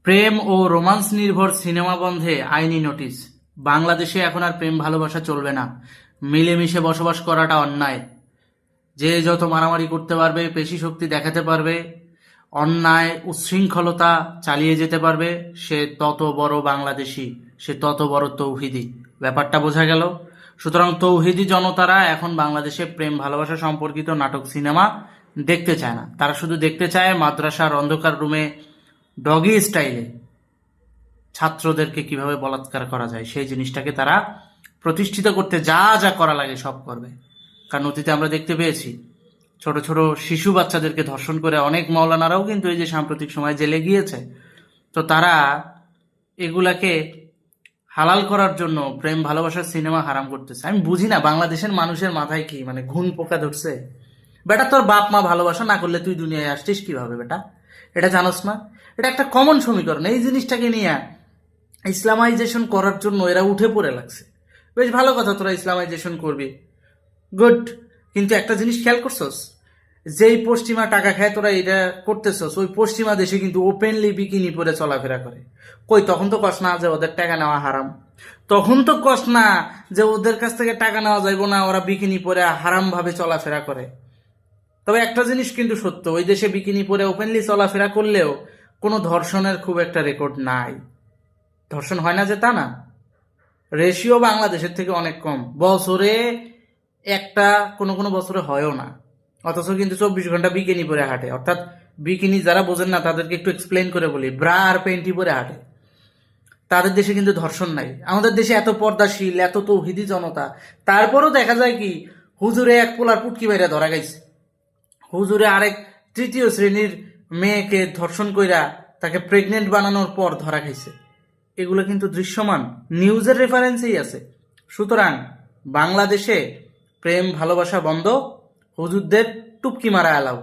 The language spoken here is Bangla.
প্রেম ও রোমান্স নির্ভর সিনেমা বন্ধে আইনি নোটিশ। বাংলাদেশে এখন আর প্রেম ভালোবাসা চলবে না। মিলেমিশে বসবাস করাটা অন্যায়। যে যত মারামারি করতে পারবে, পেশি শক্তি দেখাতে পারবে, অন্যায় উচ্ছৃঙ্খলতা চালিয়ে যেতে পারবে, সে তত বড় বাংলাদেশি, সে তত বড় তৌহিদি। ব্যাপারটা বোঝা গেল। সুতরাং তৌহিদি জনতারা এখন বাংলাদেশে প্রেম ভালোবাসা সম্পর্কিত নাটক সিনেমা দেখতে চায় না। তারা শুধু দেখতে চায় মাদ্রাসার অন্ধকার রুমে ডগি স্টাইলে ছাত্রদেরকে কিভাবে বলাৎকার করা যায় সেই জিনিসটাকে তারা প্রতিষ্ঠিত করতে যা যা করা লাগে সব করবে। কারণ অতীতে আমরা দেখতে পেয়েছি ছোট ছোট শিশু বাচ্চাদেরকে ধর্ষণ করে অনেক মাওলানারাও কিন্তু এই যে সাম্প্রতিক সময় জেলে গিয়েছে। তো তারা এগুলাকে হালাল করার জন্য প্রেম ভালোবাসার সিনেমা হারাম করতেছে। আমি বুঝি না বাংলাদেশের মানুষের মাথায় কি মানে ঘুণ পোকা ধরছে। বেটা, তোর বাপ মা ভালোবাসা না করলে তুই দুনিয়ায় আসছিস কিভাবে বেটা? এটা জানোস না? এটা একটা কমন সমীকরণ। এই জিনিসটাকে নিয়ে ইসলামাইজেশন করার জন্য এরা উঠে পড়ে লাগছে। বেশ ভালো কথা, তোরা ইসলামাইজেশন করবি, গুড। কিন্তু একটা জিনিস খেয়াল করছস, যেই পশ্চিমা টাকা খায় তোরা এটা করতেছস, ওই পশ্চিমা দেশে কিন্তু ওপেনলি বিকিনি পরে চলাফেরা করে। কই, তখন তো কস না যে ওদের টাকা নেওয়া হারাম? তখন তো কস না যে ওদের কাছ থেকে টাকা নেওয়া যাইব না, ওরা বিকিনি পরে হারাম ভাবে চলাফেরা করে? তবে একটা জিনিস কিন্তু সত্য, ওই দেশে বিকিনি পরে ওপেনলি চলাফেরা করলেও কোনো ধর্ষণের খুব একটা রেকর্ড নাই। ধর্ষণ হয় না যে তা না, রেশিও বাংলাদেশের থেকে অনেক কম। বছরে একটা, কোনো কোনো বছরে হয়ও না। অথচ কিন্তু 24 ঘন্টা বিকিনি পরে হাঁটে। অর্থাৎ বিকিনি যারা বোঝেন না তাদেরকে একটু এক্সপ্লেন করে বলি, ব্রা আর পেন্টি পরে হাঁটে। তাদের দেশে কিন্তু ধর্ষণ নাই। আমাদের দেশে এত পর্দাশীল, এত তৌহিদি জনতা, তারপরও দেখা যায় কি হুজুরে এক পোলার পুটকি বাইরে ধরা গেছে, হুজুরে আরেক তৃতীয় শ্রেণীর মেয়েকে ধর্ষণ কইরা তাকে প্রেগনেন্ট বানানোর পর ধরা খাইছে। এগুলো কিন্তু দৃশ্যমান, নিউজের রেফারেন্সেই আছে। সুতরাং বাংলাদেশে প্রেম ভালোবাসা বন্ধ, হুজুরদের টুপকি মারা এলাও।